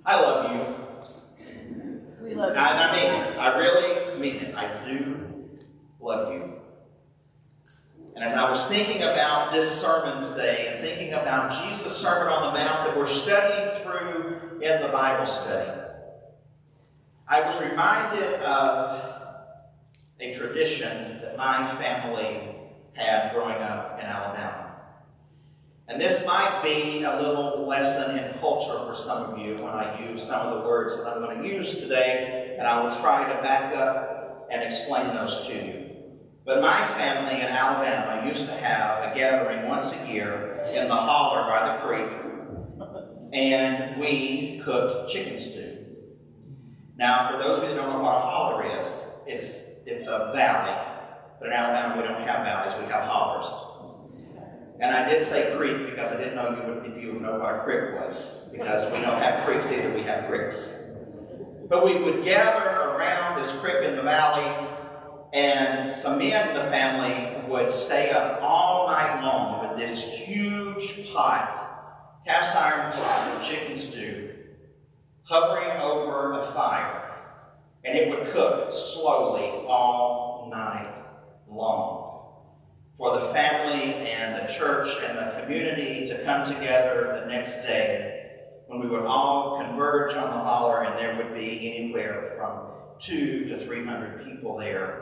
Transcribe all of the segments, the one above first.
I love you. We love you. And I mean it. I really mean it. I do love you. And as I was thinking about this sermon today and thinking about Jesus' Sermon on the Mount that we're studying through in the Bible study, I was reminded of a tradition that my family had growing up in Alabama. And this might be a little lesson in culture for some of you when I use some of the words that I'm going to use today, and I will try to back up and explain those to you. But my family in Alabama used to have a gathering once a year in the holler by the creek, and we cooked chicken stew. Now, for those of you that don't know what a holler is, it's a valley, but in Alabama we don't have valleys, we have hollers. And I did say creek because I didn't know if you would know what a creek was, because we don't have creeks either, we have creeks. But we would gather around this creek in the valley, and some men in the family would stay up all night long with this huge pot, cast iron pot of chicken stew, hovering over a fire, and it would cook slowly all night long for the family and the church and the community to come together the next day, when we would all converge on the holler, and there would be anywhere from 200 to 300 people there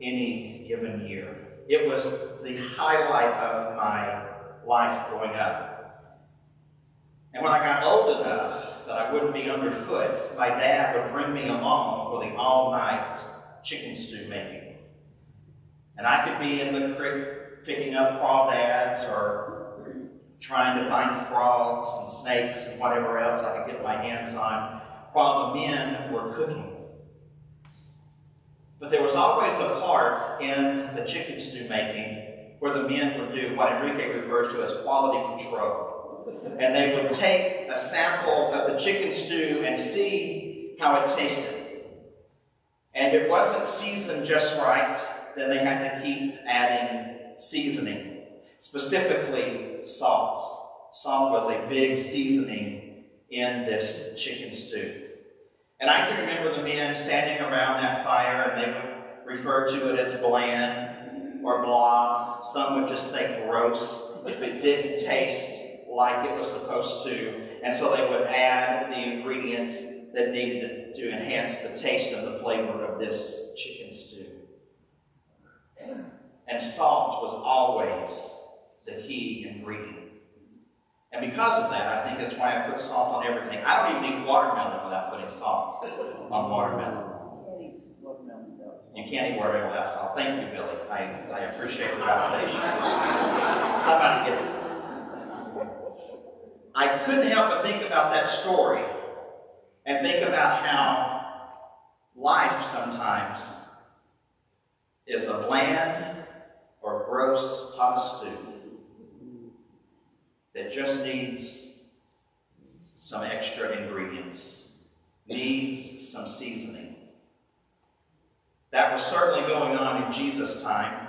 any given year. It was the highlight of my life growing up. And when I got old enough that I wouldn't be underfoot, my dad would bring me along for the all-night chicken stew making. And I could be in the creek picking up crawdads or trying to find frogs and snakes and whatever else I could get my hands on while the men were cooking. But there was always a part in the chicken stew making where the men would do what Enrique refers to as quality control. And they would take a sample of the chicken stew and see how it tasted. And if it wasn't seasoned just right, then they had to keep adding seasoning, specifically salt. Salt was a big seasoning in this chicken stew. And I can remember the men standing around that fire, and they would refer to it as bland or blah. Some would just say gross if it didn't taste like it was supposed to. And so they would add the ingredients that needed to enhance the taste and the flavor of this chicken stew. And salt was always the key ingredient. And because of that, I think that's why I put salt on everything. I don't even eat watermelon without putting salt on watermelon. You can't eat watermelon without salt. Thank you, Billy. I appreciate the validation. Somebody gets it. I couldn't help but think about that story and think about how life sometimes is a bland or gross pot of stew that just needs some extra ingredients, needs some seasoning. That was certainly going on in Jesus' time.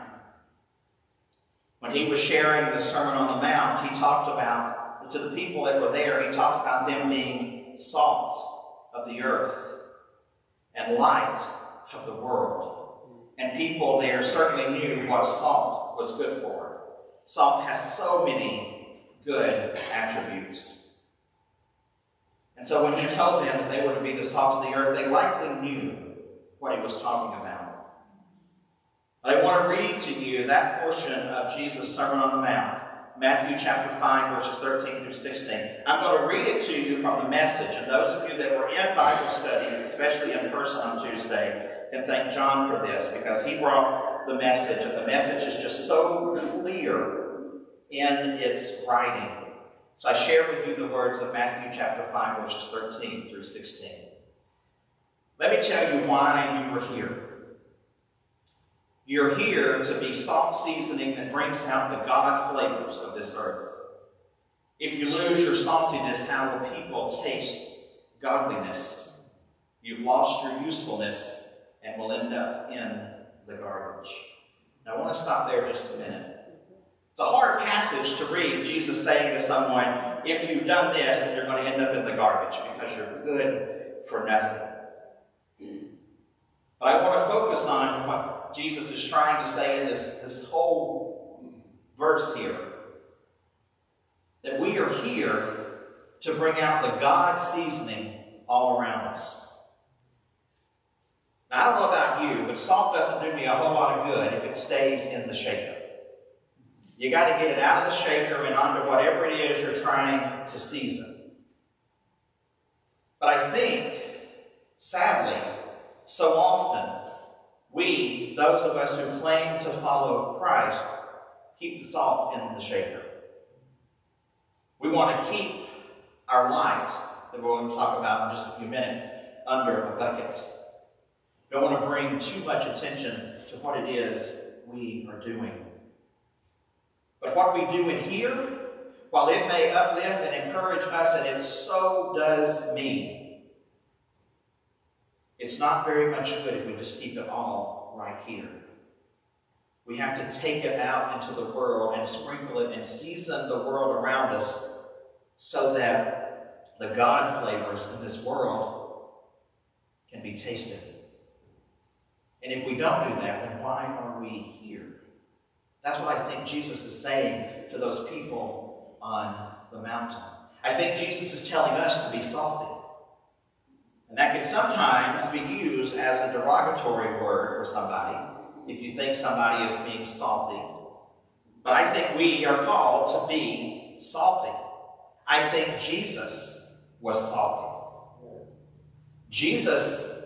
When he was sharing the Sermon on the Mount, he talked about, to the people that were there, he talked about them being salt of the earth and light of the world. And people there certainly knew what salt was good for. Salt has so many good attributes. And so when he told them that they were to be the salt of the earth, they likely knew what he was talking about. I want to read to you that portion of Jesus' Sermon on the Mount, Matthew chapter 5, verses 13 through 16. I'm going to read it to you from the Message, and those of you that were in Bible study, especially in person on Tuesday, can thank John for this, because he brought the Message, and the Message is just so clear in its writing. So I share with you the words of Matthew chapter 5, verses 13 through 16. Let me tell you why you were here. You're here to be salt seasoning that brings out the God flavors of this earth. If you lose your saltiness, how will people taste godliness? You've lost your usefulness and will end up in the garbage. Now I want to stop there just a minute. It's a hard passage to read, Jesus saying to someone, if you've done this, then you're going to end up in the garbage because you're good for nothing. But I want to focus on what Jesus is trying to say in this whole verse here. That we are here to bring out the God seasoning all around us. Now, I don't know about you, but salt doesn't do me a whole lot of good if it stays in the shaker. You got to get it out of the shaker and onto whatever it is you're trying to season. But I think, sadly, so often, we, those of us who claim to follow Christ, keep the salt in the shaker. We want to keep our light, that we're going to talk about in just a few minutes, under a bucket. Don't want to bring too much attention to what it is we are doing. But what we do in here, while it may uplift and encourage us, and it so does me, it's not very much good if we just keep it all right here. We have to take it out into the world and sprinkle it and season the world around us so that the God flavors in this world can be tasted. And if we don't do that, then why are we here? That's what I think Jesus is saying to those people on the mountain. I think Jesus is telling us to be salty. And that can sometimes be used as a derogatory word for somebody, if you think somebody is being salty. But I think we are called to be salty. I think Jesus was salty. Jesus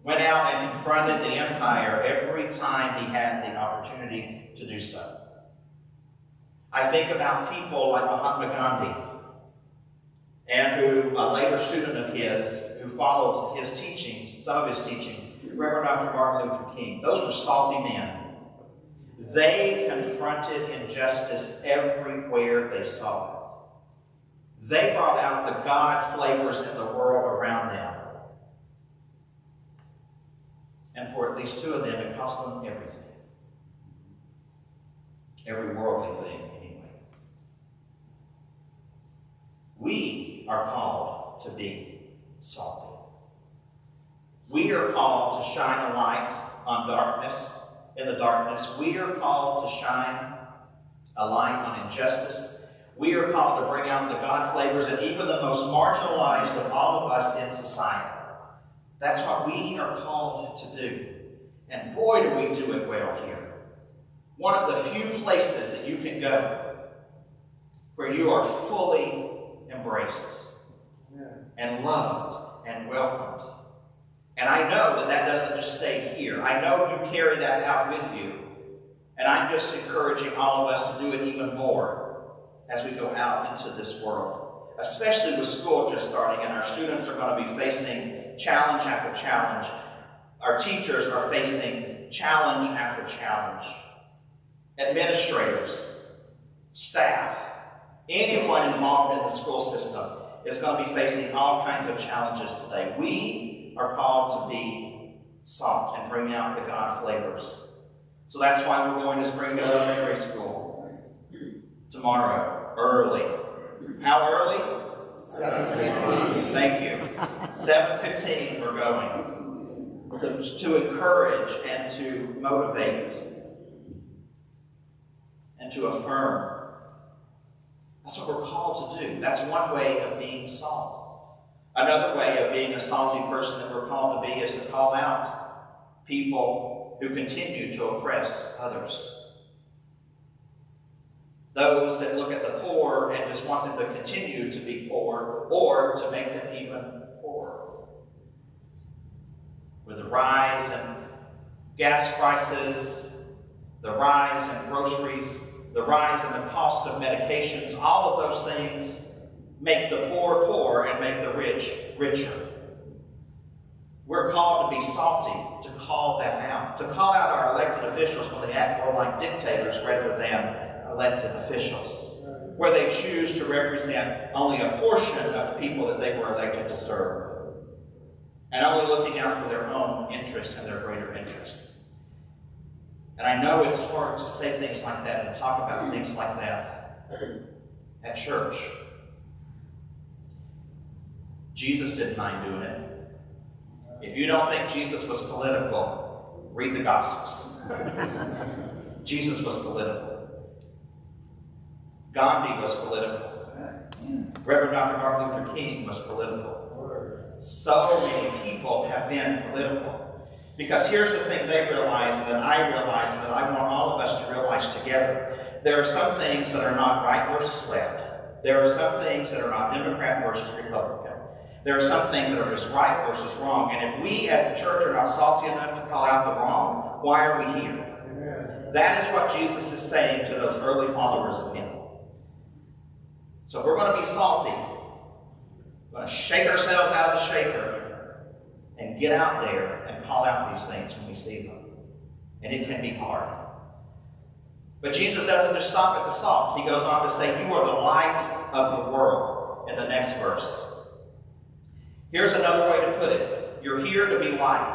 went out and confronted the empire every time he had the opportunity to do so. I think about people like Mahatma Gandhi, and who, a later student of his, who followed his teachings, some of his teachings, Reverend Dr. Martin Luther King. Those were salty men. They confronted injustice everywhere they saw it. They brought out the God flavors in the world around them. And for at least two of them, it cost them everything. Every worldly thing, anyway. We are called to be salty. We are called to shine a light on darkness, in the darkness. We are called to shine a light on injustice. We are called to bring out the God flavors in even the most marginalized of all of us in society. That's what we are called to do. And boy, do we do it well here. One of the few places that you can go where you are fully embraced and loved and welcomed. And I know that that doesn't just stay here. I know you carry that out with you. And I'm just encouraging all of us to do it even more as we go out into this world. Especially with school just starting, and our students are going to be facing challenge after challenge. Our teachers are facing challenge after challenge. Administrators, staff, anyone involved in the school system is going to be facing all kinds of challenges today. We are called to be salt and bring out the God flavors. So that's why we're going to Springfield Elementary School tomorrow, early. How early? 7:15. Thank you. 7:15 we're going. To encourage and to motivate and to affirm. That's what we're called to do. That's one way of being salt. Another way of being a salty person that we're called to be is to call out people who continue to oppress others. Those that look at the poor and just want them to continue to be poor or to make them even poorer. With the rise in gas prices, the rise in groceries, the rise in the cost of medications, all of those things make the poor poor and make the rich richer. We're called to be salty, to call that out, to call out our elected officials when they act more like dictators rather than elected officials, where they choose to represent only a portion of the people that they were elected to serve, and only looking out for their own interests and their greater interests. And I know it's hard to say things like that and talk about things like that at church. Jesus didn't mind doing it. If you don't think Jesus was political, read the Gospels. Jesus was political. Gandhi was political. Reverend Dr. Martin Luther King was political. So many people have been political. Because here's the thing they realize, and that I realize, and that I want all of us to realize together. There are some things that are not right versus left. There are some things that are not Democrat versus Republican. There are some things that are just right versus wrong. And if we as the church are not salty enough to call out the wrong, why are we here? Amen. That is what Jesus is saying to those early followers of him. So we're going to be salty. We're going to shake ourselves out of the shaker and get out there and call out these things when we see them. And it can be hard. But Jesus doesn't just stop at the salt. He goes on to say, you are the light of the world in the next verse. Here's another way to put it. You're here to be light,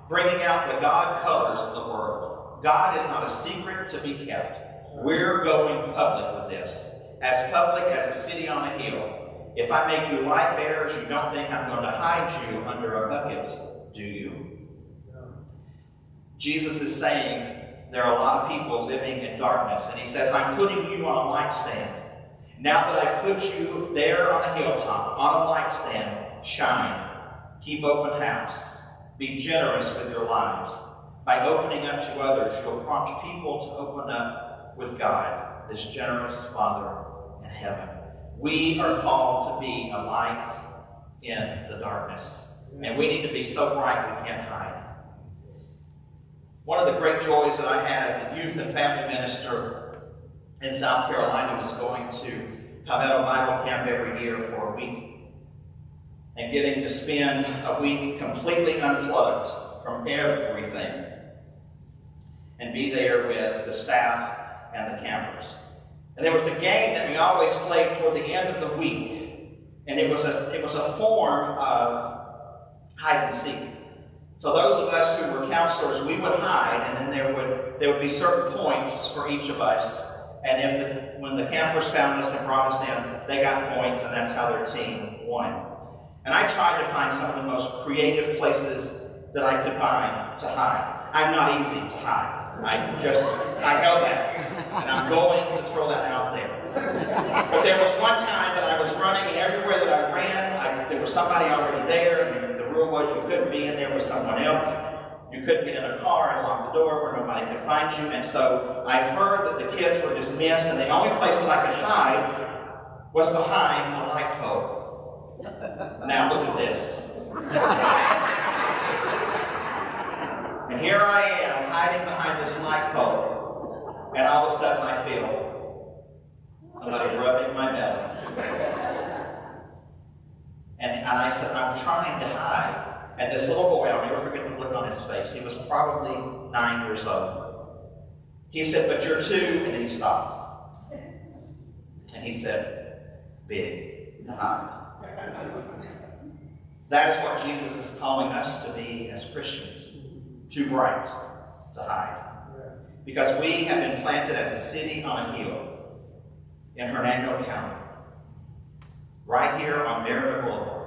bringing out the God colors in the world. God is not a secret to be kept. We're going public with this. As public as a city on a hill. If I make you light bearers, you don't think I'm going to hide you under a bucket, do you? Jesus is saying there are a lot of people living in darkness. And he says, I'm putting you on a light stand. Now that I've put you there on a hilltop, on a light stand, shine. Keep open house. Be generous with your lives. By opening up to others, you'll prompt people to open up with God, this generous Father in heaven. We are called to be a light in the darkness. And we need to be so bright we can't hide. One of the great joys that I had as a youth and family minister in South Carolina was going to Palmetto Bible Camp every year for a week and getting to spend a week completely unplugged from everything and be there with the staff and the campers. And there was a game that we always played toward the end of the week, and it was a form of hide and seek. So those of us who were counselors, we would hide, and then there would be certain points for each of us. And when the campers found us and brought us in, they got points, and that's how their team won. And I tried to find some of the most creative places that I could find to hide. I'm not easy to hide. I know that. And I'm going to throw that out there. But there was one time that I was running, and everywhere that I ran, there was somebody already there, and the rule was you couldn't be in there with someone else. You couldn't get in a car and lock the door where nobody could find you. And so I heard that the kids were dismissed, and the only place that I could hide was behind a light pole. Now look at this. And here I am, hiding behind this light pole, and all of a sudden I feel somebody rubbing my belly. And I said, I'm trying to hide. And this little boy, I'll never forget the look on his face. He was probably 9 years old. He said, but you're 2, and then he stopped. And he said, big to hide. That is what Jesus is calling us to be as Christians. Too bright to hide. Because we have been planted as a city on a hill in Hernando County. Right here on Merriman Boulevard.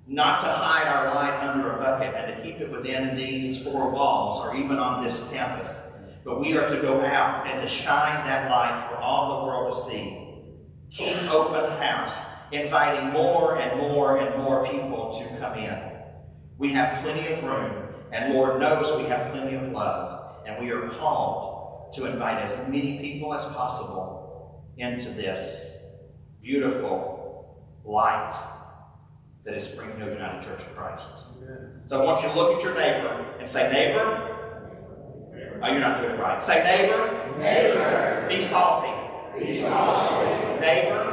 Not to hide our light under a bucket and to keep it within these 4 walls or even on this campus. But we are to go out and to shine that light for all the world to see. Keep open house, inviting more and more and more people to come in. We have plenty of room, and Lord knows we have plenty of love, and we are called to invite as many people as possible into this beautiful light that is Springfield United Church of Christ. Amen. So I want you to look at your neighbor and say, neighbor. Oh, you're not doing it right. Say, neighbor. Neighbor. Be salty. Be salty. Neighbor.